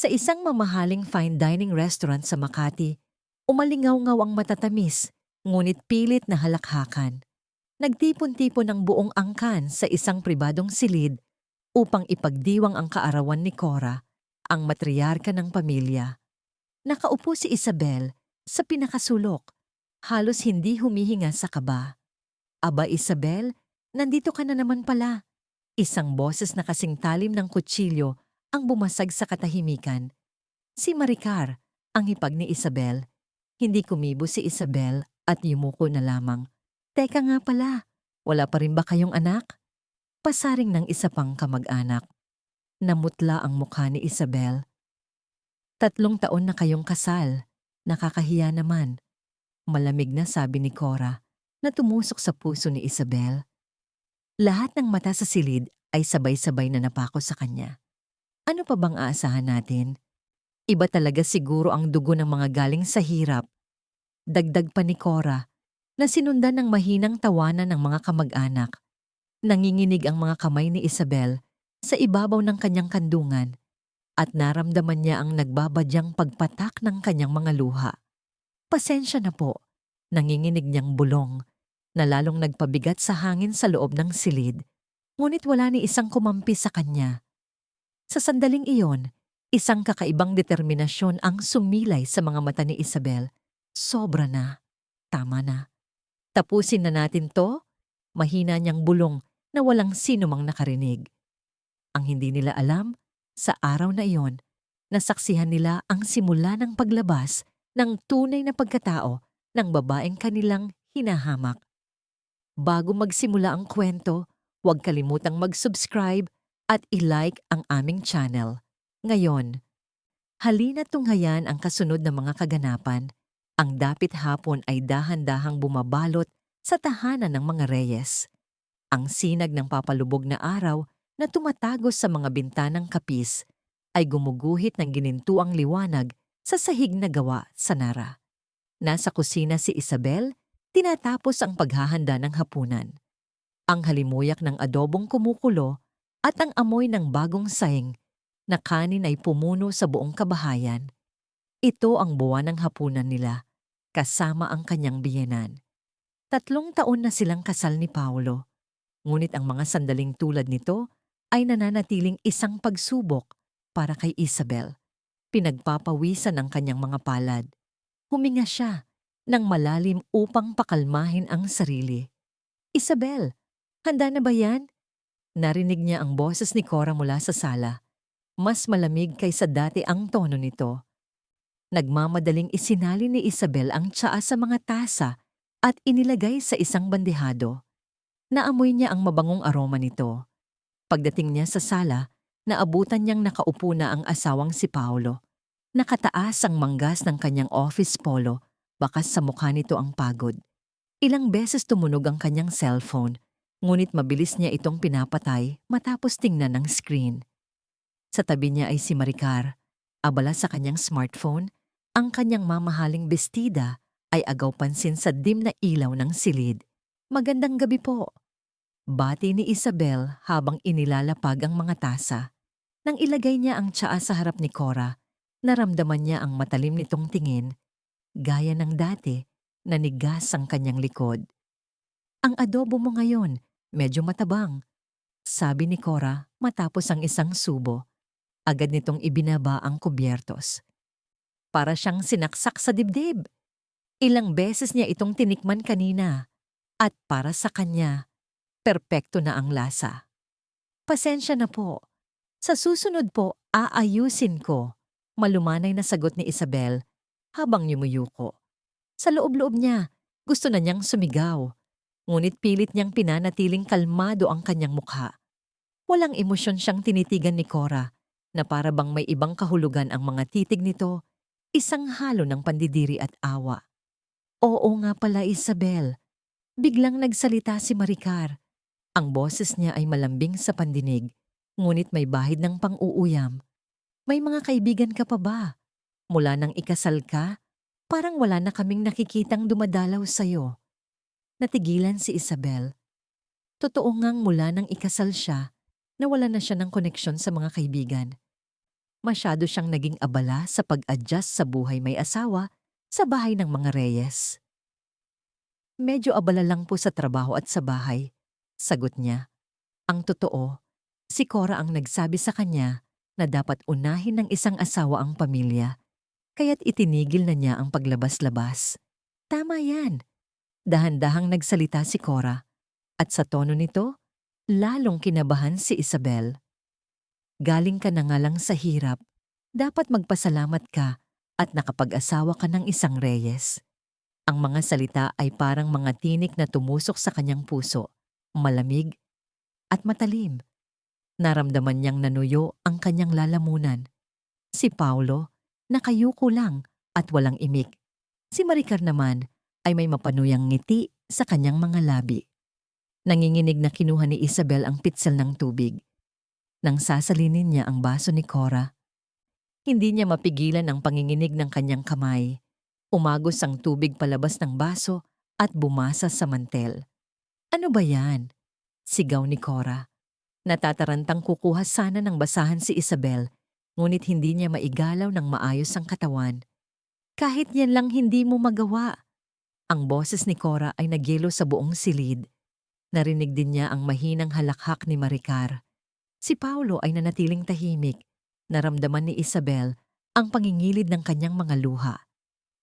Sa isang mamahaling fine dining restaurant sa Makati, umalingaw-ngaw ang matatamis, ngunit pilit na halakhakan. Nagtipon-tipon ang buong angkan sa isang pribadong silid upang ipagdiwang ang kaarawan ni Cora, ang matriarka ng pamilya. Nakaupo si Isabel sa pinakasulok, halos hindi humihinga sa kaba. Aba Isabel, nandito ka na naman pala. Isang boses na kasing talim ng kutsilyo ang bumasag sa katahimikan. Si Maricar, ang hipag ni Isabel. Hindi kumibo si Isabel at yumuko na lamang. Teka nga pala, wala pa rin ba kayong anak? Pasaring ng isa pang kamag-anak. Namutla ang mukha ni Isabel. 3 taon na kayong kasal. Nakakahiya naman. Malamig na sabi ni Cora na tumusok sa puso ni Isabel. Lahat ng mata sa silid ay sabay-sabay na napako sa kanya. Ano pa bang aasahan natin? Iba talaga siguro ang dugo ng mga galing sa hirap. Dagdag pa ni Cora na sinundan ng mahinang tawanan ng mga kamag-anak. Nanginginig ang mga kamay ni Isabel sa ibabaw ng kanyang kandungan at naramdaman niya ang nagbabadyang pagpatak ng kanyang mga luha. Pasensya na po, nanginginig niyang bulong na lalong nagpabigat sa hangin sa loob ng silid, ngunit wala ni isang kumampi sa kanya. Sa sandaling iyon, isang kakaibang determinasyon ang sumilay sa mga mata ni Isabel. Sobra na. Tama na. Tapusin na natin to? Mahina niyang bulong na walang sino mang nakarinig. Ang hindi nila alam, sa araw na iyon, nasaksihan nila ang simula ng paglabas ng tunay na pagkatao ng babaeng kanilang hinahamak. Bago magsimula ang kwento, huwag kalimutang mag-subscribe at i-like ang aming channel. Ngayon, halina't tunghayan ang kasunod na mga kaganapan. Ang dapit hapon ay dahan-dahang bumabalot sa tahanan ng mga reyes. Ang sinag ng papalubog na araw na tumatagos sa mga bintanang kapis ay gumuguhit ng ginintuang liwanag sa sahig na gawa sa Nara. Nasa kusina si Isabel, tinatapos ang paghahanda ng hapunan. Ang halimuyak ng adobong kumukulo at ang amoy ng bagong saing na kanin ay pumuno sa buong kabahayan. Ito ang buwan ng hapunan nila, kasama ang kanyang biyenan. 3 taon na silang kasal ni Paolo, ngunit ang mga sandaling tulad nito ay nananatiling isang pagsubok para kay Isabel. Pinagpapawisan ang kanyang mga palad. Huminga siya ng malalim upang pakalmahin ang sarili. Isabel, handa na ba yan? Narinig niya ang boses ni Cora mula sa sala. Mas malamig kaysa dati ang tono nito. Nagmamadaling isinali ni Isabel ang tsaa sa mga tasa at inilagay sa isang bandehado. Naamoy niya ang mabangong aroma nito. Pagdating niya sa sala, naabutan niyang nakaupo na ang asawang si Paolo. Nakataas ang manggas ng kanyang office polo, bakas sa mukha nito ang pagod. Ilang beses tumunog ang kanyang cellphone, ngunit mabilis niya itong pinapatay matapos tingnan ng screen. Sa tabi niya ay si Maricar. Abala sa kanyang smartphone, ang kanyang mamahaling bestida ay agaw pansin sa dim na ilaw ng silid. Magandang gabi po. Bati ni Isabel habang inilalapag ang mga tasa. Nang ilagay niya ang tsaa sa harap ni Cora, naramdaman niya ang matalim nitong tingin, gaya ng dati, nanigas ang kanyang likod. Ang adobo mo ngayon, medyo matabang, sabi ni Cora matapos ang isang subo. Agad nitong ibinaba ang kubyertos. Para siyang sinaksak sa dibdib. Ilang beses niya itong tinikman kanina. At para sa kanya, perpekto na ang lasa. Pasensya na po. Sa susunod po, aayusin ko. Malumanay na sagot ni Isabel habang yumuyuko. Sa loob-loob niya, gusto na niyang sumigaw. Ngunit pilit niyang pinanatiling kalmado ang kanyang mukha. Walang emosyon siyang tinitigan ni Cora na para bang may ibang kahulugan ang mga titig nito, isang halo ng pandidiri at awa. Oo nga pala Isabel. Biglang nagsalita si Maricar. Ang boses niya ay malambing sa pandinig, ngunit may bahid ng pang-uuyam. May mga kaibigan ka pa ba? Mula nang ikasal ka, parang wala na kaming nakikitang dumadalaw sa'yo. Natigilan si Isabel. Totoo ngang mula nang ikasal siya, nawala na siya ng koneksyon sa mga kaibigan. Masyado siyang naging abala sa pag-adjust sa buhay may asawa sa bahay ng mga Reyes. Medyo abala lang po sa trabaho at sa bahay, sagot niya. Ang totoo, si Cora ang nagsabi sa kanya na dapat unahin ng isang asawa ang pamilya, kaya't itinigil na niya ang paglabas-labas. Tama yan. Dahan-dahang nagsalita si Cora, at sa tono nito, lalong kinabahan si Isabel. Galing ka na nga lang sa hirap, dapat magpasalamat ka at nakapag-asawa ka ng isang Reyes. Ang mga salita ay parang mga tinik na tumusok sa kanyang puso, malamig at matalim. Naramdaman niyang nanuyo ang kanyang lalamunan. Si Paulo, nakayuko lang at walang imik. Si Maricar naman ay may mapanuyang ngiti sa kanyang mga labi. Nanginginig na kinuha ni Isabel ang pitsel ng tubig. Nang sasalinin niya ang baso ni Cora, hindi niya mapigilan ang panginginig ng kanyang kamay. Umagos ang tubig palabas ng baso at bumasa sa mantel. Ano ba yan? Sigaw ni Cora. Natatarantang kukuha sana ng basahan si Isabel, ngunit hindi niya maigalaw ng maayos ang katawan. Kahit yan lang hindi mo magawa. Ang boses ni Cora ay nagyelo sa buong silid. Narinig din niya ang mahinang halakhak ni Maricar. Si Paulo ay nanatiling tahimik. Naramdaman ni Isabel ang pangingilid ng kanyang mga luha.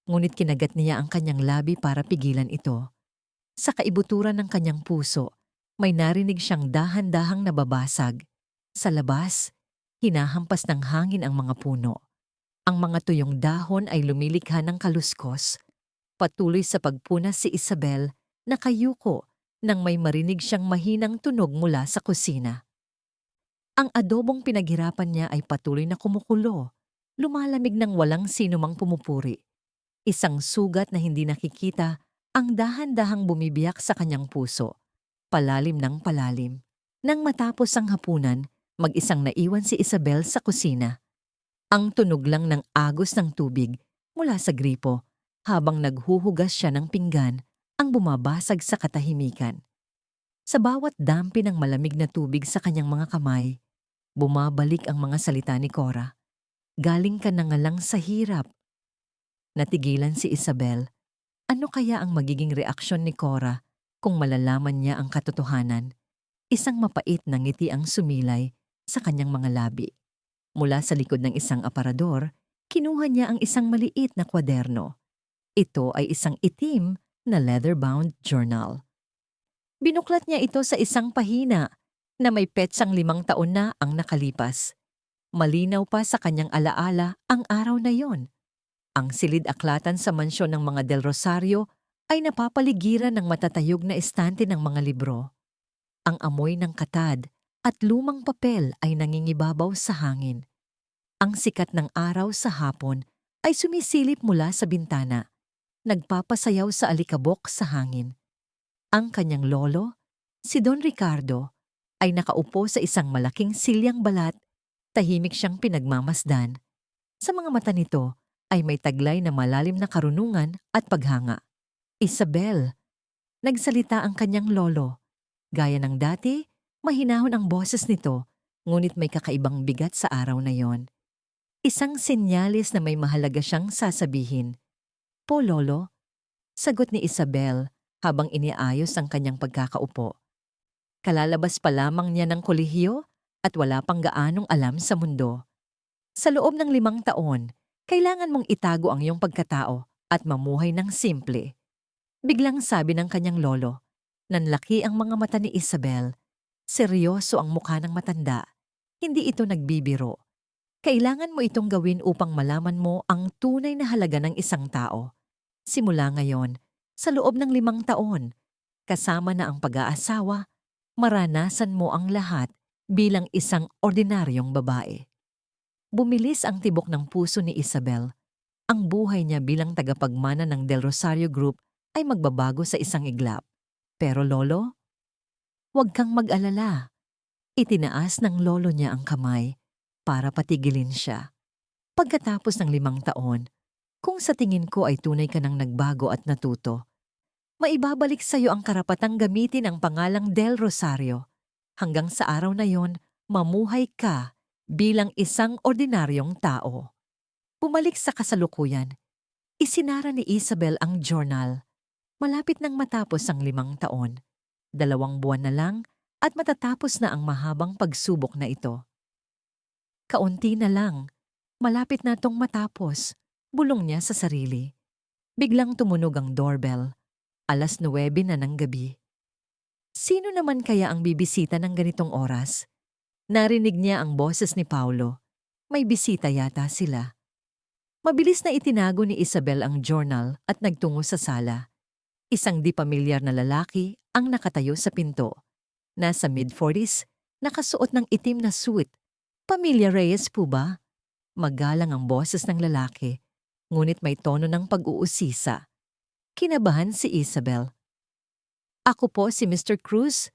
Ngunit kinagat niya ang kanyang labi para pigilan ito. Sa kaibuturan ng kanyang puso, may narinig siyang dahan-dahang nababasag. Sa labas, hinahampas ng hangin ang mga puno. Ang mga tuyong dahon ay lumilikha ng kaluskos. Patuloy sa pagpunas si Isabel, nakayuko nang may marinig siyang mahinang tunog mula sa kusina. Ang adobong pinaghirapan niya ay patuloy na kumukulo, lumalamig ng walang sinumang pumupuri. Isang sugat na hindi nakikita ang dahan-dahang bumibiyak sa kanyang puso, palalim ng palalim. Nang matapos ang hapunan, mag-isang naiwan si Isabel sa kusina. Ang tunog lang ng agos ng tubig mula sa gripo habang naghuhugas siya ng pinggan ang bumabasag sa katahimikan. Sa bawat dampi ng malamig na tubig sa kanyang mga kamay, bumabalik ang mga salita ni Cora. Galing ka na nga lang sa hirap. Natigilan si Isabel. Ano kaya ang magiging reaksyon ni Cora kung malalaman niya ang katotohanan? Isang mapait na ngiti ang sumilay sa kanyang mga labi. Mula sa likod ng isang aparador, kinuha niya ang isang maliit na kwaderno. Ito ay isang itim na leather-bound journal. Binuklat niya ito sa isang pahina na may petsang 5 taon na ang nakalipas. Malinaw pa sa kanyang alaala ang araw na yon. Ang silid-aklatan sa mansyon ng mga Del Rosario ay napapaligiran ng matatayog na estante ng mga libro. Ang amoy ng katad at lumang papel ay nangingibabaw sa hangin. Ang sikat ng araw sa hapon ay sumisilip mula sa bintana, nagpapasayaw sa alikabok sa hangin. Ang kanyang lolo, si Don Ricardo, ay nakaupo sa isang malaking silyang balat, tahimik siyang pinagmamasdan. Sa mga mata nito ay may taglay na malalim na karunungan at paghanga. Isabel, nagsalita ang kanyang lolo. Gaya ng dati, mahinahon ang boses nito, ngunit may kakaibang bigat sa araw na yon. Isang senyales na may mahalaga siyang sasabihin. Po, lolo, sagot ni Isabel habang iniayos ang kanyang pagkakaupo. Kalalabas pa lamang niya ng kolehiyo at wala pang gaanong alam sa mundo. Sa loob ng 5 taon, kailangan mong itago ang iyong pagkatao at mamuhay ng simple. Biglang sabi ng kanyang lolo. Nanlaki ang mga mata ni Isabel. Seryoso ang mukha ng matanda. Hindi ito nagbibiro. Kailangan mo itong gawin upang malaman mo ang tunay na halaga ng isang tao. Simula ngayon, sa loob ng 5 taon, kasama na ang pag-aasawa, maranasan mo ang lahat bilang isang ordinaryong babae. Bumilis ang tibok ng puso ni Isabel. Ang buhay niya bilang tagapagmana ng Del Rosario Group ay magbabago sa isang iglap. Pero lolo, huwag kang mag-alala. Itinaas ng lolo niya ang kamay para patigilin siya. Pagkatapos ng 5 taon, kung sa tingin ko ay tunay ka nang nagbago at natuto, maibabalik sa iyo ang karapatang gamitin ang pangalang Del Rosario. Hanggang sa araw na yon, mamuhay ka bilang isang ordinaryong tao. Bumalik sa kasalukuyan, isinara ni Isabel ang journal. Malapit nang matapos ang 5 taon, 2 buwan na lang at matatapos na ang mahabang pagsubok na ito. Kaunti na lang, malapit na tong matapos, bulong niya sa sarili. Biglang tumunog ang doorbell, 9:09 na ng gabi. Sino naman kaya ang bibisita ng ganitong oras? Narinig niya ang boses ni Paulo. May bisita yata sila. Mabilis na itinago ni Isabel ang journal at nagtungo sa sala. Isang di pamilyar na lalaki ang nakatayo sa pinto. Nasa mid-40s, nakasuot ng itim na suit. Pamilya Reyes po ba? Magalang ang boses ng lalaki, ngunit may tono ng pag-uusisa. Kinabahan si Isabel. Ako po si Mr. Cruz,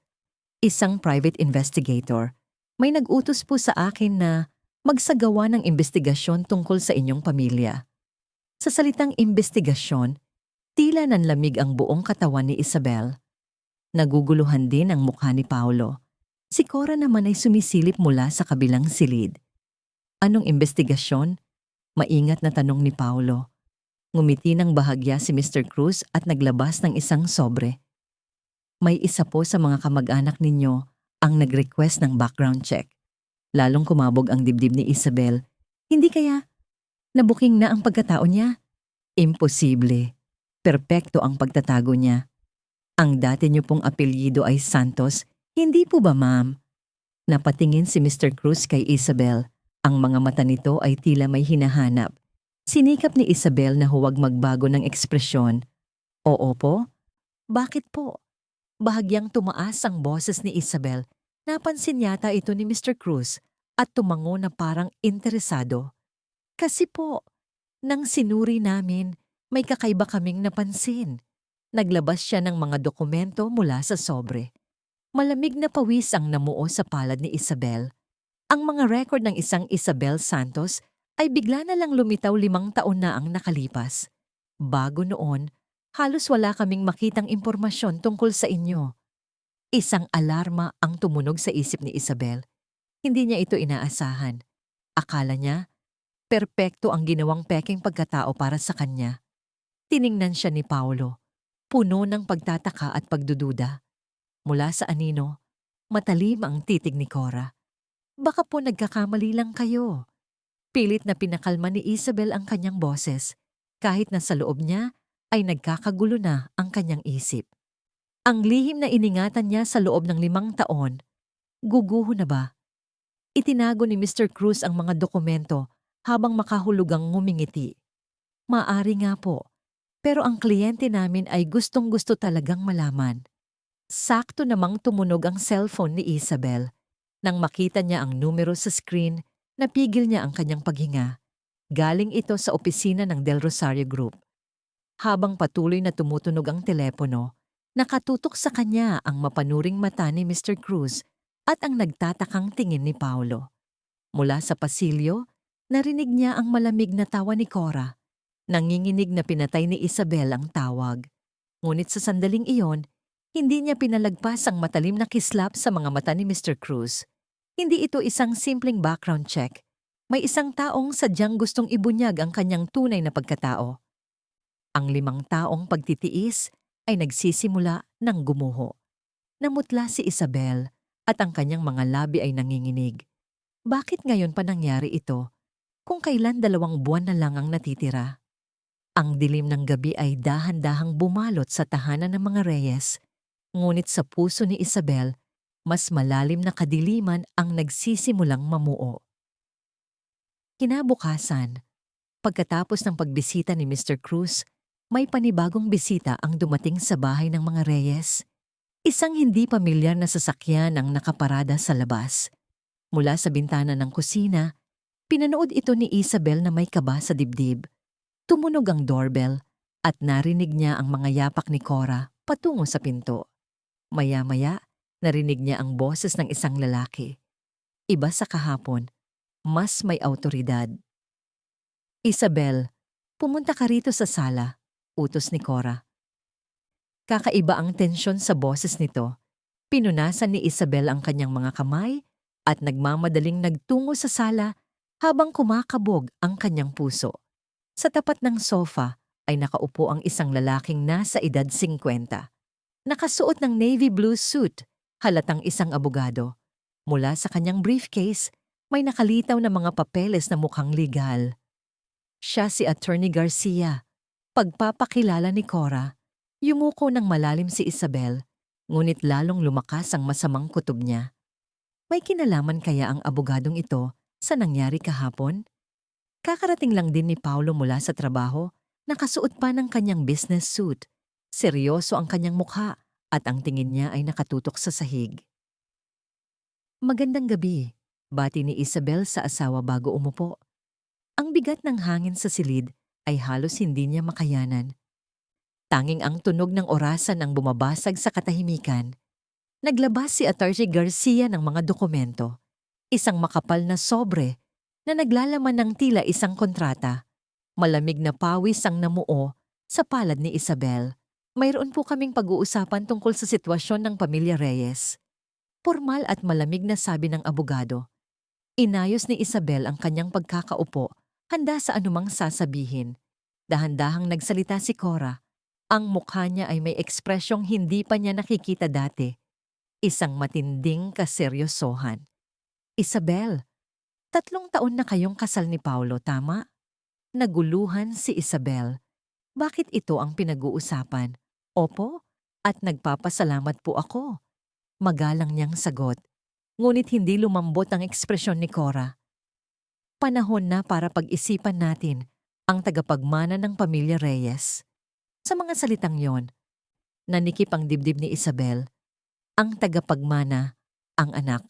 isang private investigator. May nag-utos po sa akin na magsagawa ng investigasyon tungkol sa inyong pamilya. Sa salitang investigasyon, tila nanlamig ang buong katawan ni Isabel. Naguguluhan din ang mukha ni Paulo. Si Cora naman ay sumisilip mula sa kabilang silid. Anong investigasyon? Maingat na tanong ni Paulo. Ngumiti ng bahagya si Mr. Cruz at naglabas ng isang sobre. May isa po sa mga kamag-anak ninyo ang nag-request ng background check. Lalong kumabog ang dibdib ni Isabel. Hindi kaya nabuking na ang pagkatao niya? Imposible. Perpekto ang pagtatago niya. Ang dati niyo pong apelyido ay Santos, hindi po ba ma'am? Napatingin si Mr. Cruz kay Isabel. Ang mga mata nito ay tila may hinahanap. Sinikap ni Isabel na huwag magbago ng ekspresyon. Oo po? Bakit po? Bahagyang tumaas ang boses ni Isabel. Napansin yata ito ni Mr. Cruz at tumango na parang interesado. Kasi po, nang sinuri namin, may kakaiba kaming napansin. Naglabas siya ng mga dokumento mula sa sobre. Malamig na pawis ang namuo sa palad ni Isabel. Ang mga record ng isang Isabel Santos ay bigla na lang lumitaw 5 taon na ang nakalipas. Bago noon, halos wala kaming makitang impormasyon tungkol sa inyo. Isang alarma ang tumunog sa isip ni Isabel. Hindi niya ito inaasahan. Akala niya, perpekto ang ginawang peking pagkatao para sa kanya. Tiningnan siya ni Paulo, puno ng pagtataka at pagdududa. Mula sa anino, matalim ang titig ni Cora. Baka po nagkakamali lang kayo. Pilit na pinakalma ni Isabel ang kanyang boses, kahit na sa loob niya ay nagkakagulo na ang kanyang isip. Ang lihim na iningatan niya sa loob ng 5 taon, guguho na ba? Itinago ni Mr. Cruz ang mga dokumento habang makahulugang ngumingiti. Maari nga po, pero ang kliyente namin ay gustong-gusto talagang malaman. Sakto namang tumunog ang cellphone ni Isabel. Nang makita niya ang numero sa screen, napigil niya ang kanyang paghinga. Galing ito sa opisina ng Del Rosario Group. Habang patuloy na tumutunog ang telepono, nakatutok sa kanya ang mapanuring mata ni Mr. Cruz at ang nagtatakang tingin ni Paulo. Mula sa pasilyo, narinig niya ang malamig na tawa ni Cora. Nanginginig na pinatay ni Isabel ang tawag. Ngunit sa sandaling iyon, hindi niya pinalagpas ang matalim na kislap sa mga mata ni Mr. Cruz. Hindi ito isang simpleng background check. May isang taong sadyang gustong ibunyag ang kanyang tunay na pagkatao. Ang 5 taong pagtitiis ay nagsisimula ng gumuho. Namutla si Isabel at ang kanyang mga labi ay nanginginig. Bakit ngayon pa nangyari ito? Kung kailan 2 buwan na lang ang natitira. Ang dilim ng gabi ay dahan-dahang bumalot sa tahanan ng mga Reyes. Ngunit sa puso ni Isabel, mas malalim na kadiliman ang nagsisimulang mamuo. Kinabukasan, pagkatapos ng pagbisita ni Mr. Cruz, may panibagong bisita ang dumating sa bahay ng mga Reyes. Isang hindi pamilyar na sasakyan ang nakaparada sa labas. Mula sa bintana ng kusina, pinanood ito ni Isabel na may kaba sa dibdib. Tumunog ang doorbell at narinig niya ang mga yapak ni Cora patungo sa pinto. Maya-maya, narinig niya ang boses ng isang lalaki. Iba sa kahapon, mas may awtoridad. Isabel, pumunta ka rito sa sala, utos ni Cora. Kakaiba ang tensyon sa boses nito. Pinunasan ni Isabel ang kanyang mga kamay at nagmamadaling nagtungo sa sala habang kumakabog ang kanyang puso. Sa tapat ng sofa ay nakaupo ang isang lalaking nasa edad 50. Nakasuot ng navy blue suit, halatang isang abogado. Mula sa kanyang briefcase, may nakalitaw na mga papeles na mukhang legal. Siya si Attorney Garcia. Pagpapakilala ni Cora, yumuko ng malalim si Isabel, ngunit lalong lumakas ang masamang kutob niya. May kinalaman kaya ang abogadong ito sa nangyari kahapon? Kakarating lang din ni Paulo mula sa trabaho, nakasuot pa ng kanyang business suit. Seryoso ang kanyang mukha at ang tingin niya ay nakatutok sa sahig. Magandang gabi, bati ni Isabel sa asawa bago umupo. Ang bigat ng hangin sa silid ay halos hindi niya makayanan. Tanging ang tunog ng orasan ang bumabasag sa katahimikan. Naglabas si Attorney Garcia ng mga dokumento, isang makapal na sobre na naglalaman ng tila isang kontrata. Malamig na pawis ang namuo sa palad ni Isabel. Mayroon po kaming pag-uusapan tungkol sa sitwasyon ng pamilya Reyes. Formal at malamig na sabi ng abogado. Inayos ni Isabel ang kanyang pagkakaupo, handa sa anumang sasabihin. Dahan-dahang nagsalita si Cora. Ang mukha niya ay may ekspresyong hindi pa niya nakikita dati. Isang matinding kaseryosohan. Isabel, 3 taon na kayong kasal ni Paulo, tama? Naguluhan si Isabel. Bakit ito ang pinag-uusapan? Opo, at nagpapasalamat po ako. Magalang niyang sagot. Ngunit hindi lumambot ang ekspresyon ni Cora. Panahon na para pag-isipan natin ang tagapagmana ng pamilya Reyes. Sa mga salitang yon, nanikip ang dibdib ni Isabel. Ang tagapagmana, ang anak.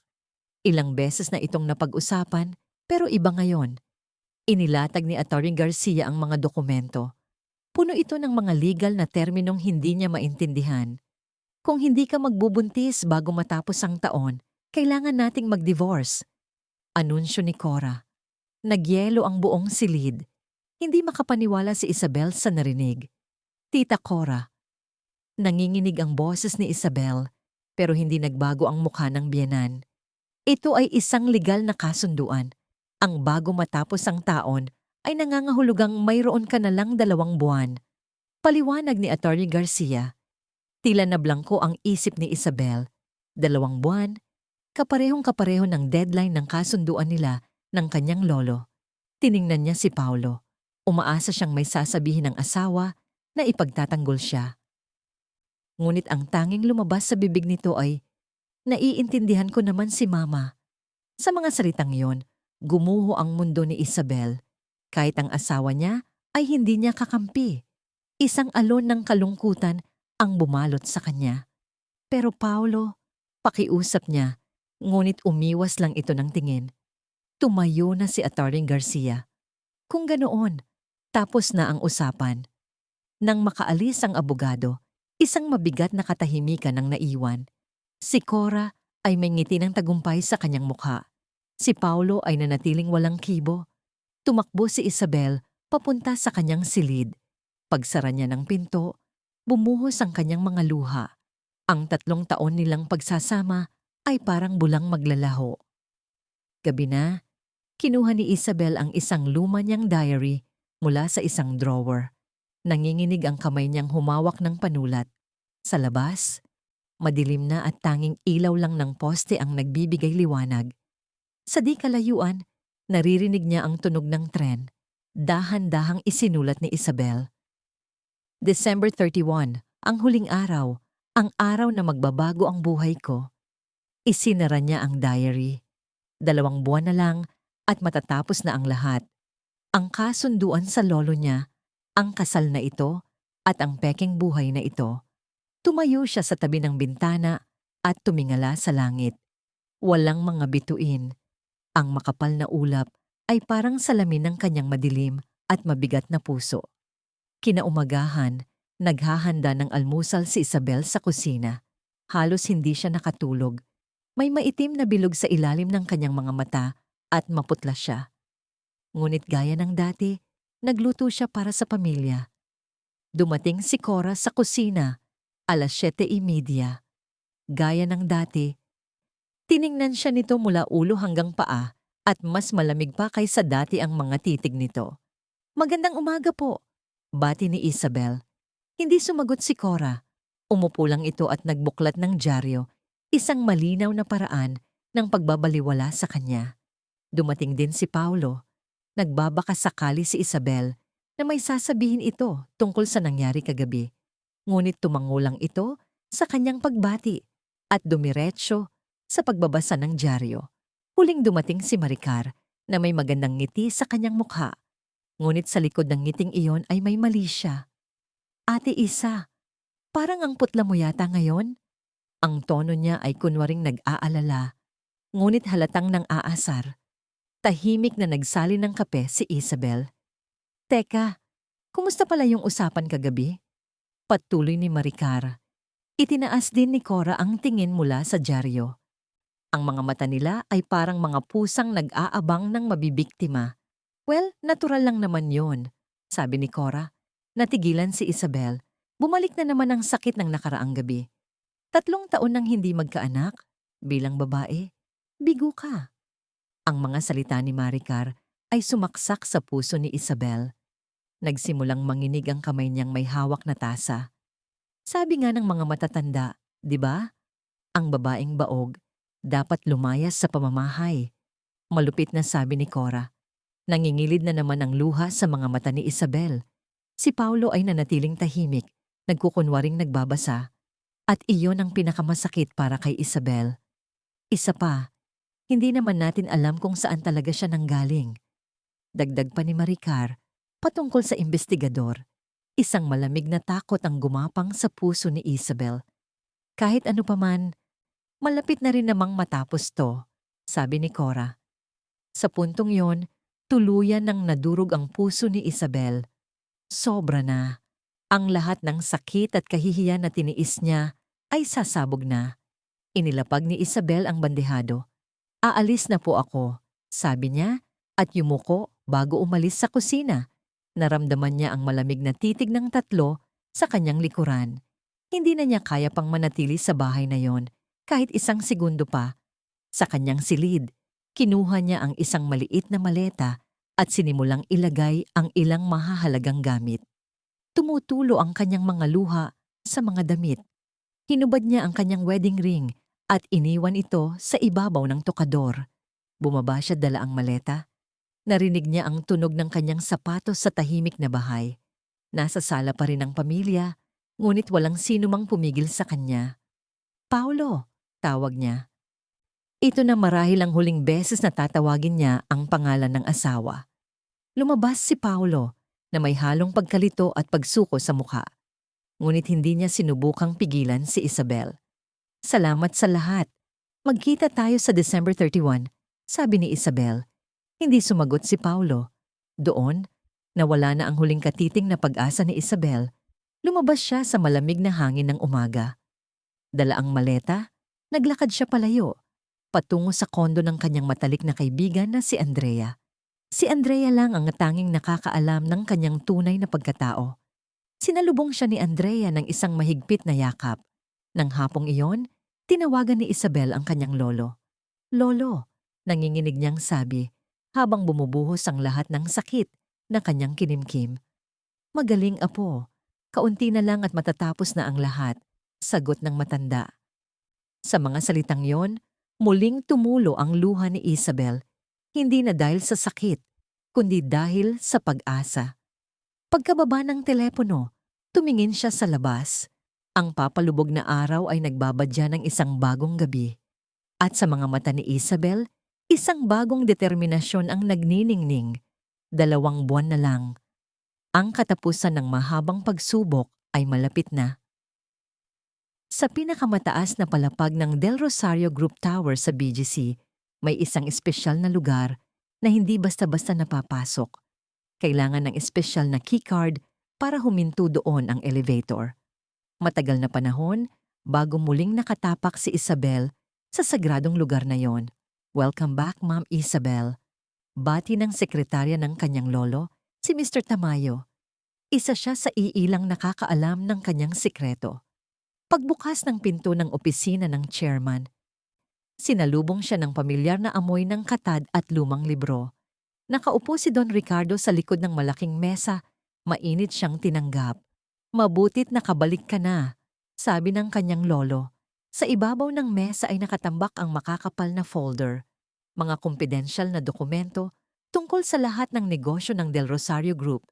Ilang beses na itong napag-usapan, pero iba ngayon. Inilatag ni Attorney Garcia ang mga dokumento. Puno ito ng mga legal na terminong hindi niya maintindihan. Kung hindi ka magbubuntis bago matapos ang taon, kailangan nating mag-divorce. Anunsyo ni Cora. Nagyelo ang buong silid. Hindi makapaniwala si Isabel sa narinig. Tita Cora. Nanginginig ang boses ni Isabel, pero hindi nagbago ang mukha ng biyenan. Ito ay isang legal na kasunduan. Ang bago matapos ang taon ay nangangahulugang mayroon ka na lang 2 buwan. Paliwanag ni Attorney Garcia. Tila na blangko ang isip ni Isabel. 2 buwan, kaparehong-kapareho ng deadline ng kasunduan nila ng kanyang lolo. Tiningnan niya si Paulo. Umaasa siyang may sasabihin ng asawa na ipagtatanggol siya. Ngunit ang tanging lumabas sa bibig nito ay, naiintindihan ko naman si Mama. Sa mga salitang yon, gumuho ang mundo ni Isabel. Kahit ang asawa niya ay hindi niya kakampi. Isang alon ng kalungkutan ang bumalot sa kanya. Pero Paulo, pakiusap niya, ngunit umiwas lang ito ng tingin. Tumayo na si Attorney Garcia. Kung ganoon, tapos na ang usapan. Nang makaalis ang abogado, isang mabigat na katahimikan ang naiwan. Si Cora ay may ngiti ng tagumpay sa kanyang mukha. Si Paulo ay nanatiling walang kibo. Tumakbo si Isabel papunta sa kanyang silid. Pagsara niya ng pinto, bumuhos ang kanyang mga luha. Ang 3 taon nilang pagsasama ay parang bulang maglalaho. Gabi na, kinuha ni Isabel ang isang luma niyang diary mula sa isang drawer. Nanginginig ang kamay niyang humawak ng panulat. Sa labas, madilim na at tanging ilaw lang ng poste ang nagbibigay liwanag. Sa di kalayuan, naririnig niya ang tunog ng tren. Dahan-dahang isinulat ni Isabel. December 31, ang huling araw, ang araw na magbabago ang buhay ko. Isinara niya ang diary. 2 buwan na lang at matatapos na ang lahat. Ang kasunduan sa lolo niya, ang kasal na ito at ang pekeng buhay na ito. Tumayo siya sa tabi ng bintana at tumingala sa langit. Walang mga bituin. Ang makapal na ulap ay parang salamin ng kanyang madilim at mabigat na puso. Kinaumagahan, naghahanda ng almusal si Isabel sa kusina. Halos hindi siya nakatulog. May maitim na bilog sa ilalim ng kanyang mga mata at maputla siya. Ngunit gaya ng dati, nagluto siya para sa pamilya. Dumating si Cora sa kusina, 7:30. Gaya ng dati, Tiningnan siya nito mula ulo hanggang paa at mas malamig pa kaysa dati ang mga titig nito. Magandang umaga po, bati ni Isabel. Hindi sumagot si Cora. Umupo lang ito at nagbuklat ng dyaryo, isang malinaw na paraan ng pagbabaliwala sa kanya. Dumating din si Paulo. Nagbabaka sakali si Isabel na may sasabihin ito tungkol sa nangyari kagabi. Ngunit tumango lang ito sa kanyang pagbati at dumiretso sa pagbabasa ng dyaryo. Huling dumating si Maricar na may magandang ngiti sa kanyang mukha. Ngunit sa likod ng ngiting iyon ay may mali siya. Ate Isa, parang ang putla mo yata ngayon? Ang tono niya ay kunwaring nag-aalala, ngunit halatang nang aasar. Tahimik na nagsali ng kape si Isabel. Teka, kumusta pala yung usapan kagabi? Patuloy ni Maricar. Itinaas din ni Cora ang tingin mula sa dyaryo. Ang mga mata nila ay parang mga pusang nag-aabang ng mabibiktima. Well, natural lang naman yon, sabi ni Cora. Natigilan si Isabel. Bumalik na naman ang sakit ng nakaraang gabi. 3 taon nang hindi magkaanak. Bilang babae, bigo ka. Ang mga salita ni Maricar ay sumaksak sa puso ni Isabel. Nagsimulang manginig ang kamay niyang may hawak na tasa. Sabi nga ng mga matatanda, di ba? Ang babaeng baog dapat lumayas sa pamamahay. Malupit na sabi ni Cora. Nangingilid na naman ang luha sa mga mata ni Isabel. Si Paulo ay nanatiling tahimik, nagkukunwaring nagbabasa. At iyon ang pinakamasakit para kay Isabel. Isa pa, hindi naman natin alam kung saan talaga siya nanggaling. Dagdag pa ni Maricar, patungkol sa investigador. Isang malamig na takot ang gumapang sa puso ni Isabel. Kahit ano pa man, malapit na rin namang matapos to, sabi ni Cora. Sa puntong yon, tuluyan nang nadurog ang puso ni Isabel. Sobra na. Ang lahat ng sakit at kahihiyan na tiniis niya ay sasabog na. Inilapag ni Isabel ang bandehado. Aalis na po ako, sabi niya at yumuko bago umalis sa kusina. Naramdaman niya ang malamig na titig ng 3 sa kanyang likuran. Hindi na niya kaya pang manatili sa bahay na yon kahit isang segundo pa. Sa kanyang silid, kinuha niya ang isang maliit na maleta at sinimulang ilagay ang ilang mahahalagang gamit. Tumutulo ang kanyang mga luha sa mga damit. Hinubad niya ang kanyang wedding ring at iniwan ito sa ibabaw ng tokador. Bumaba siya dala ang maleta. Narinig niya ang tunog ng kanyang sapatos sa tahimik na bahay. Nasa sala pa rin ang pamilya, ngunit walang sino mang pumigil sa kanya. Paulo, tawag niya. Ito na marahil ang huling beses na tatawagin niya ang pangalan ng asawa. Lumabas si Paulo na may halong pagkalito at pagsuko sa mukha. Ngunit hindi niya sinubukang pigilan si Isabel. Salamat sa lahat. Magkita tayo sa December 31, sabi ni Isabel. Hindi sumagot si Paulo. Doon, nawala na ang huling katiting na pag-asa ni Isabel. Lumabas siya sa malamig na hangin ng umaga. Dala ang maleta, naglakad siya palayo, patungo sa kondo ng kanyang matalik na kaibigan na si Andrea. Si Andrea lang ang tanging nakakaalam ng kanyang tunay na pagkatao. Sinalubong siya ni Andrea ng isang mahigpit na yakap. Nang hapong iyon, tinawagan ni Isabel ang kanyang lolo. Lolo, nanginginig niyang sabi, habang bumubuhos ang lahat ng sakit na kanyang kinimkim. Magaling apo, kaunti na lang at matatapos na ang lahat, sagot ng matanda. Sa mga salitang yon, muling tumulo ang luha ni Isabel. Hindi na dahil sa sakit, kundi dahil sa pag-asa. Pagkababa ng telepono, tumingin siya sa labas. Ang papalubog na araw ay nagbabadya ng isang bagong gabi. At sa mga mata ni Isabel, isang bagong determinasyon ang nagniningning. 2 buwan na lang. Ang katapusan ng mahabang pagsubok ay malapit na. Sa pinakamataas na palapag ng Del Rosario Group Tower sa BGC, may isang espesyal na lugar na hindi basta-basta napapasok. Kailangan ng espesyal na keycard para huminto doon ang elevator. Matagal na panahon bago muling nakatapak si Isabel sa sagradong lugar na yon. Welcome back, Ma'am Isabel. Bati ng sekretarya ng kanyang lolo, si Mr. Tamayo. Isa siya sa iilang nakakaalam ng kanyang sikreto. Pagbukas ng pinto ng opisina ng chairman, Sinalubong siya ng pamilyar na amoy ng katad at lumang libro. Nakaupo si Don Ricardo sa likod ng malaking mesa. Mainit siyang tinanggap. "Mabutit nakabalik ka na," sabi ng kanyang lolo. Sa ibabaw ng mesa ay nakatambak ang makakapal na folder. Mga kumpidensyal na dokumento tungkol sa lahat ng negosyo ng Del Rosario Group,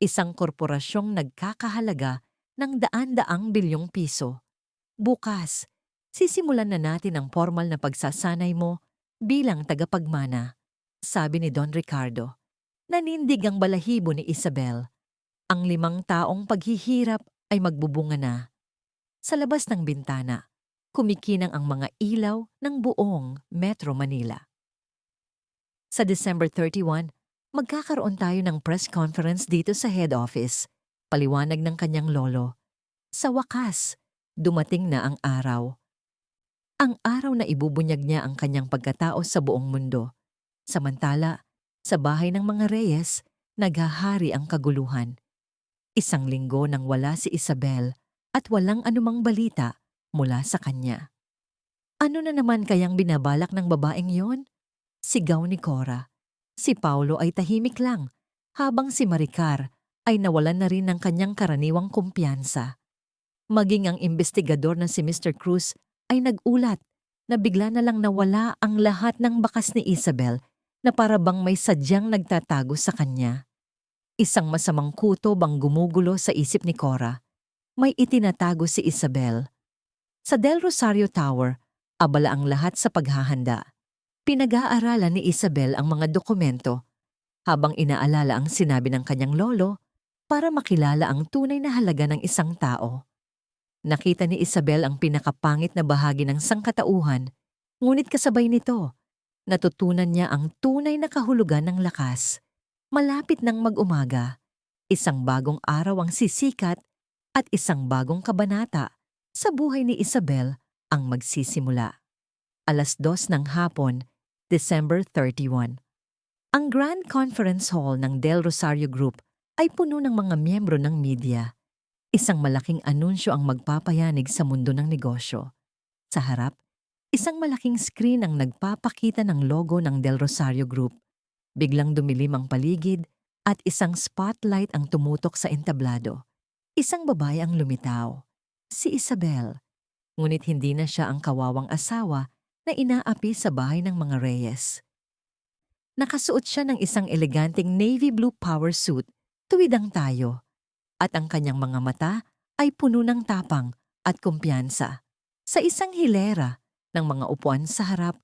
isang korporasyong nagkakahalaga ng daan-daang bilyong piso. "Bukas, sisimulan na natin ang formal na pagsasanay mo bilang tagapagmana," sabi ni Don Ricardo. Nanindig ang balahibo ni Isabel. Ang 5 taong paghihirap ay magbubunga na. Sa labas ng bintana, kumikinang ang mga ilaw ng buong Metro Manila. Sa December 31, magkakaroon tayo ng press conference dito sa head office, paliwanag ng kanyang lolo. Sa wakas, dumating na ang araw. Ang araw na ibubunyag niya ang kanyang pagkatao sa buong mundo. Samantala, sa bahay ng mga Reyes, naghahari ang kaguluhan. 1 linggo nang wala si Isabel at walang anumang balita mula sa kanya. Ano na naman kayang binabalak ng babaeng yon? Sigaw ni Cora. Si Paulo ay tahimik lang, habang si Maricar ay nawalan na rin ng kanyang karaniwang kumpiyansa. Maging ang investigador na si Mr. Cruz ay nagulat na bigla na lang nawala ang lahat ng bakas ni Isabel na para bang may sadyang nagtatago sa kanya. Isang masamang kutob ang gumugulo sa isip ni Cora. May itinatago si Isabel. Sa Del Rosario Tower, abala ang lahat sa paghahanda. Pinag-aaralan ni Isabel ang mga dokumento habang inaalala ang sinabi ng kanyang lolo para makilala ang tunay na halaga ng isang tao. Nakita ni Isabel ang pinakapangit na bahagi ng sangkatauhan, ngunit kasabay nito, natutunan niya ang tunay na kahulugan ng lakas. Malapit nang mag-umaga, isang bagong araw ang sisikat at isang bagong kabanata sa buhay ni Isabel ang magsisimula. 2:00 ng hapon, December 31. Ang Grand Conference Hall ng Del Rosario Group ay puno ng mga miyembro ng media. Isang malaking anunsyo ang magpapayanig sa mundo ng negosyo. Sa harap, isang malaking screen ang nagpapakita ng logo ng Del Rosario Group. Biglang dumilim ang paligid at isang spotlight ang tumutok sa entablado. Isang babae ang lumitaw. Si Isabel. Ngunit hindi na siya ang kawawang asawa na inaapi sa bahay ng mga Reyes. Nakasuot siya ng isang eleganteng navy blue power suit, tuwid ang tayo. At ang kanyang mga mata ay puno ng tapang at kumpiyansa. Sa isang hilera ng mga upuan sa harap,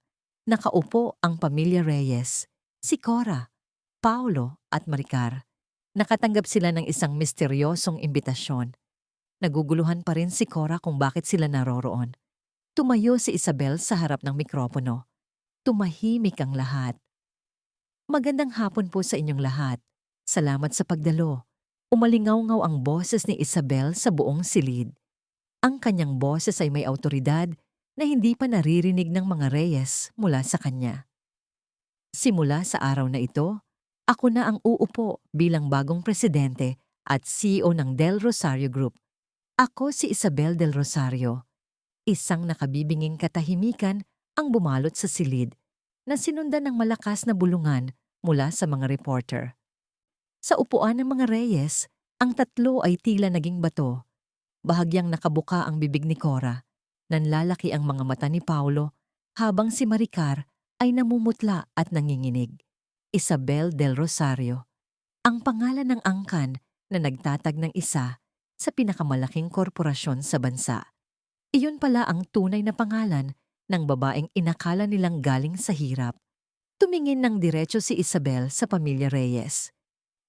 nakaupo ang pamilya Reyes. Si Cora, Paulo at Maricar. Nakatanggap sila ng isang misteryosong imbitasyon. Naguguluhan pa rin si Cora kung bakit sila naroroon. Tumayo si Isabel sa harap ng mikropono. Tumahimik ang lahat. "Magandang hapon po sa inyong lahat. Salamat sa pagdalo." Umalingaw-ngaw ang boses ni Isabel sa buong silid. Ang kanyang boses ay may awtoridad na hindi pa naririnig ng mga Reyes mula sa kanya. "Simula sa araw na ito, ako na ang uupo bilang bagong presidente at CEO ng Del Rosario Group. Ako si Isabel Del Rosario." Isang nakabibinging katahimikan ang bumalot sa silid na sinundan ng malakas na bulungan mula sa mga reporter. Sa upuan ng mga Reyes, ang tatlo ay tila naging bato. Bahagyang nakabuka ang bibig ni Cora. Nanlalaki ang mga mata ni Paulo habang si Maricar ay namumutla at nanginginig. Isabel Del Rosario, ang pangalan ng angkan na nagtatag ng isa sa pinakamalaking korporasyon sa bansa. Iyon pala ang tunay na pangalan ng babaeng inakala nilang galing sa hirap. Tumingin ng diretso si Isabel sa pamilya Reyes.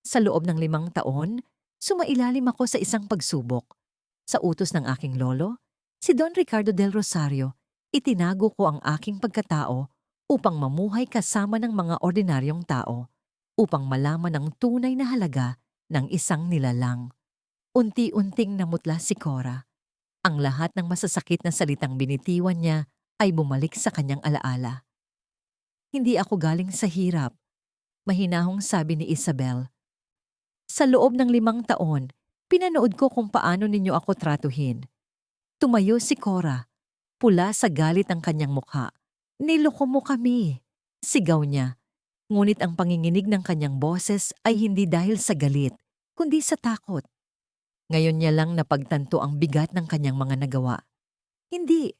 "Sa loob ng 5 taon, sumailalim ako sa isang pagsubok. Sa utos ng aking lolo, si Don Ricardo Del Rosario, itinago ko ang aking pagkatao upang mamuhay kasama ng mga ordinaryong tao, upang malaman ang tunay na halaga ng isang nilalang." Unti-unting namutla si Cora. Ang lahat ng masasakit na salitang binitiwan niya ay bumalik sa kanyang alaala. "Hindi ako galing sa hirap," mahinahong sabi ni Isabel. "Sa loob ng 5 taon, pinanood ko kung paano ninyo ako tratuhin." Tumayo si Cora. Pula sa galit ang kanyang mukha. Niloko mo kami, sigaw niya. Ngunit ang panginginig ng kanyang boses ay hindi dahil sa galit, kundi sa takot. Ngayon niya lang napagtanto ang bigat ng kanyang mga nagawa. Hindi,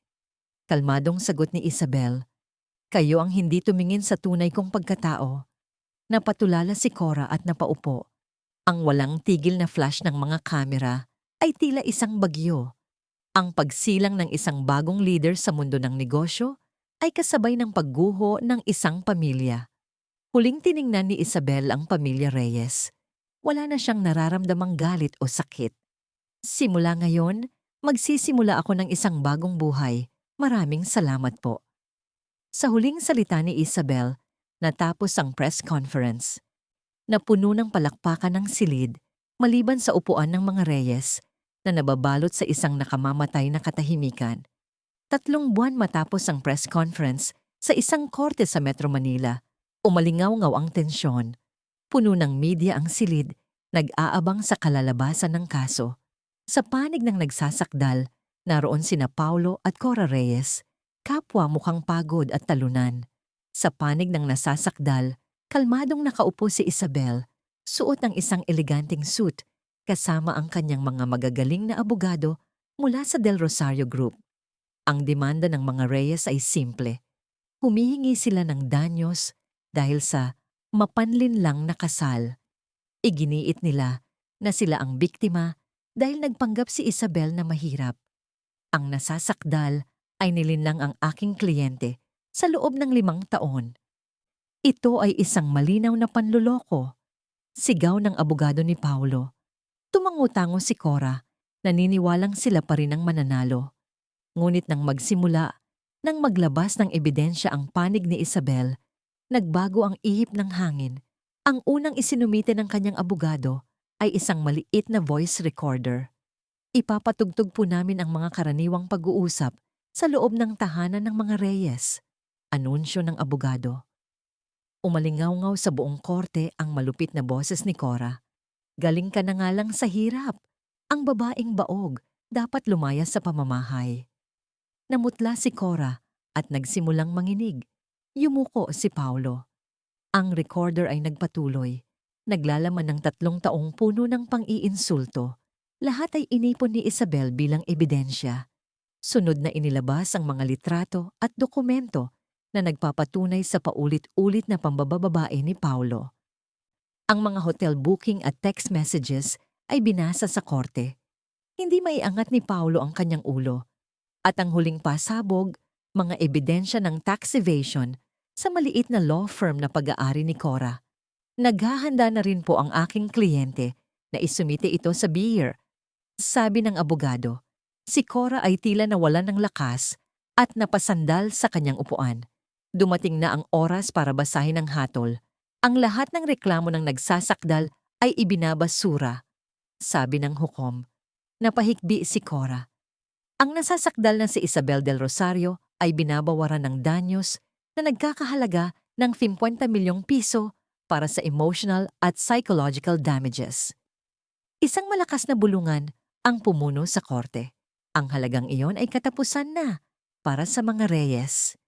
kalmadong sagot ni Isabel. Kayo ang hindi tumingin sa tunay kong pagkatao. Napatulala si Cora at napaupo. Ang walang tigil na flash ng mga kamera ay tila isang bagyo. Ang pagsilang ng isang bagong leader sa mundo ng negosyo ay kasabay ng pagguho ng isang pamilya. Huling tiningnan ni Isabel ang pamilya Reyes. Wala na siyang nararamdamang galit o sakit. Simula ngayon, magsisimula ako ng isang bagong buhay. Maraming salamat po. Sa huling salita ni Isabel, natapos ang press conference. Napuno ng palakpakan ng silid, maliban sa upuan ng mga Reyes, na nababalot sa isang nakamamatay na katahimikan. 3 buwan matapos ang press conference sa isang korte sa Metro Manila, umalingaw-ngaw ang tensyon. Puno ng media ang silid, nag-aabang sa kalalabasan ng kaso. Sa panig ng nagsasakdal, naroon sina Paulo at Cora Reyes, kapwa mukhang pagod at talunan. Sa panig ng nasasakdal, kalmadong nakaupo si Isabel, suot ang isang eleganteng suit, kasama ang kanyang mga magagaling na abogado mula sa Del Rosario Group. Ang demanda ng mga Reyes ay simple. Humihingi sila ng danyos dahil sa mapanlinlang na kasal. Iginiit nila na sila ang biktima dahil nagpanggap si Isabel na mahirap. Ang nasasakdal ay nilinlang ang aking kliyente sa loob ng 5 taon. Ito ay isang malinaw na panluloko. Sigaw ng abogado ni Paulo. Tumango-tango si Cora, naniniwalang sila pa rin ang mananalo. Ngunit nang magsimula, nang maglabas ng ebidensya ang panig ni Isabel, nagbago ang ihip ng hangin. Ang unang isinumite ng kanyang abogado ay isang maliit na voice recorder. Ipapatugtog po namin ang mga karaniwang pag-uusap sa loob ng tahanan ng mga Reyes. Anunsyo ng abogado. Umalingaw-ngaw sa buong korte ang malupit na boses ni Cora. Galing ka na nga lang sa hirap. Ang babaeng baog dapat lumayas sa pamamahay. Namutla si Cora at nagsimulang manginig. Yumuko si Paulo. Ang recorder ay nagpatuloy. Naglalaman ng 3 taong puno ng pang-iinsulto. Lahat ay inipon ni Isabel bilang ebidensya. Sunod na inilabas ang mga litrato at dokumento na nagpapatunay sa paulit-ulit na pambababae ni Paulo. Ang mga hotel booking at text messages ay binasa sa korte. Hindi maiangat ni Paulo ang kanyang ulo. At ang huling pasabog, mga ebidensya ng tax evasion sa maliit na law firm na pag-aari ni Cora. Naghahanda na rin po ang aking kliyente na isumite ito sa BIR. Sabi ng abogado, si Cora ay tila nawalan ng lakas at napasandal sa kanyang upuan. Dumating na ang oras para basahin ang hatol. Ang lahat ng reklamo ng nagsasakdal ay ibinabasura. Sabi ng hukom. Napahikbi si Cora. Ang nasasakdal na si Isabel del Rosario ay binabawaran ng danyos na nagkakahalaga ng 50 milyong piso para sa emotional at psychological damages. Isang malakas na bulungan ang pumuno sa korte. Ang halagang iyon ay katapusan na para sa mga Reyes.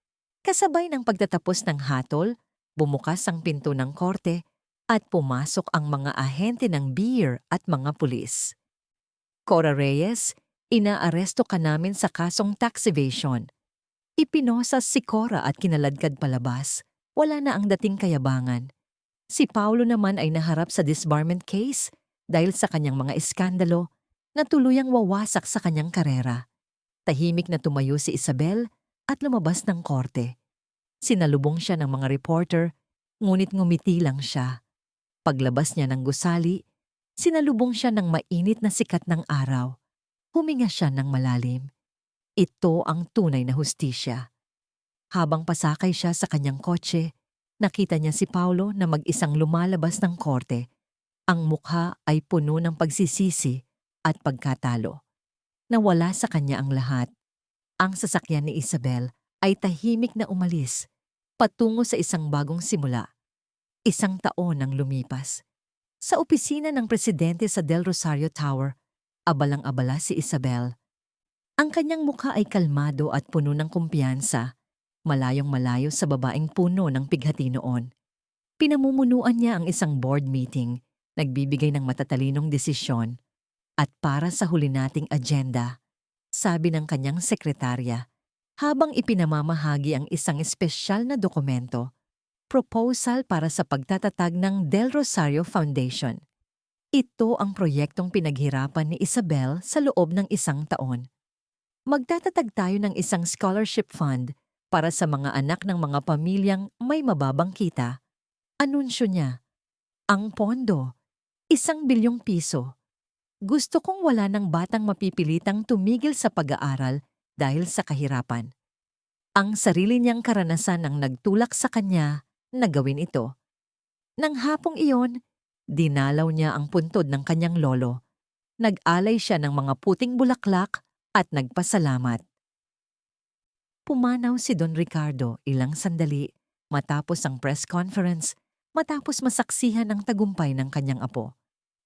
Kasabay ng pagtatapos ng hatol, bumukas ang pinto ng korte at pumasok ang mga ahente ng BIR at mga pulis. Cora Reyes, inaaresto ka namin sa kasong tax evasion. Ipinosas si Cora at kinaladkad palabas. Wala na ang dating kayabangan. Si Paulo naman ay naharap sa disbarment case dahil sa kanyang mga iskandalo na tuluyang wawasak sa kanyang karera. Tahimik na tumayo si Isabel at lumabas ng korte. Sinalubong siya ng mga reporter, ngunit ngumiti lang siya. Paglabas niya ng gusali, sinalubong siya ng mainit na sikat ng araw. Huminga siya ng malalim. Ito ang tunay na hustisya. Habang pasakay siya sa kanyang kotse, nakita niya si Paulo na mag-isang lumalabas ng korte. Ang mukha ay puno ng pagsisisi at pagkatalo. Nawala sa kanya ang lahat. Ang sasakyan ni Isabel ay tahimik na umalis, patungo sa isang bagong simula. 1 taon ang lumipas. Sa opisina ng presidente sa Del Rosario Tower, abalang-abala si Isabel. Ang kanyang mukha ay kalmado at puno ng kumpiyansa. malayong-malayo sa babaeng puno ng pighati noon. Pinamumunuan niya ang isang board meeting, nagbibigay ng matatalinong desisyon, at para sa huli nating agenda, sabi ng kanyang sekretarya, habang ipinamamahagi ang isang espesyal na dokumento, proposal para sa pagtatatag ng Del Rosario Foundation. Ito ang proyektong pinaghirapan ni Isabel sa loob ng 1 taon. Magtatatag tayo ng isang scholarship fund para sa mga anak ng mga pamilyang may mababang kita. Anunsyo niya, ang pondo, 1 bilyong piso. Gusto kong wala ng batang mapipilitang tumigil sa pag-aaral dahil sa kahirapan. Ang sarili niyang karanasan ang nagtulak sa kanya na gawin ito. Nang hapong iyon, dinalaw niya ang puntod ng kanyang lolo. Nag-alay siya ng mga puting bulaklak at nagpasalamat. Pumanaw si Don Ricardo ilang sandali matapos ang press conference, matapos masaksihan ang tagumpay ng kanyang apo.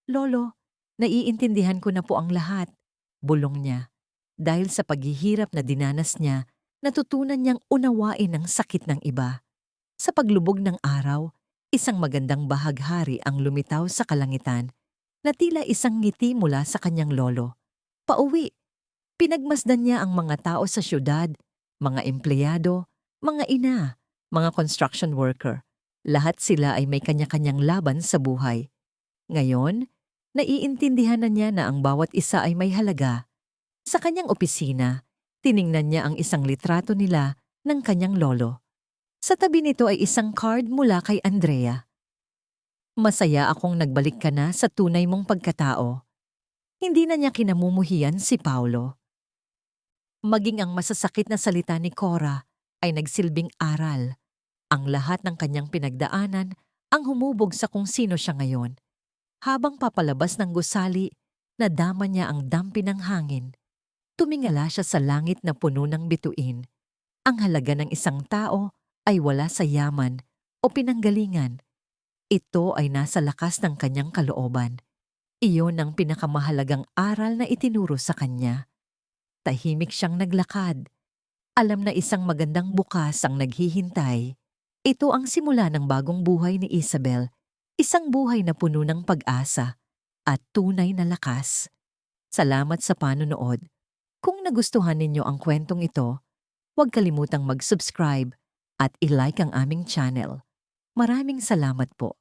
Lolo, naiintindihan ko na po ang lahat, bulong niya. Dahil sa paghihirap na dinanas niya, natutunan niyang unawain ang sakit ng iba. Sa paglubog ng araw, isang magandang bahaghari ang lumitaw sa kalangitan na tila isang ngiti mula sa kanyang lolo. Pauwi, pinagmasdan niya ang mga tao sa syudad, mga empleyado, mga ina, mga construction worker. Lahat sila ay may kanya-kanyang laban sa buhay. Ngayon, naiintindihan na niya na ang bawat isa ay may halaga. Sa kanyang opisina, tiningnan niya ang isang litrato nila ng kanyang lolo. Sa tabi nito ay isang card mula kay Andrea. Masaya akong nagbalik ka na sa tunay mong pagkatao. Hindi na niya kinamumuhian si Paulo. Maging ang masasakit na salita ni Cora ay nagsilbing aral. Ang lahat ng kanyang pinagdaanan ang humubog sa kung sino siya ngayon. Habang papalabas ng gusali, nadama niya ang dampi ng hangin. Tumingala siya sa langit na puno ng bituin. Ang halaga ng isang tao ay wala sa yaman o pinanggalingan. Ito ay nasa lakas ng kanyang kalooban. Iyon ang pinakamahalagang aral na itinuro sa kanya. Tahimik siyang naglakad. Alam na isang magandang bukas ang naghihintay. Ito ang simula ng bagong buhay ni Isabel, isang buhay na puno ng pag-asa at tunay na lakas. Salamat sa panonood. Kung nagustuhan ninyo ang kwentong ito, huwag kalimutang mag-subscribe at i-like ang aming channel. Maraming salamat po.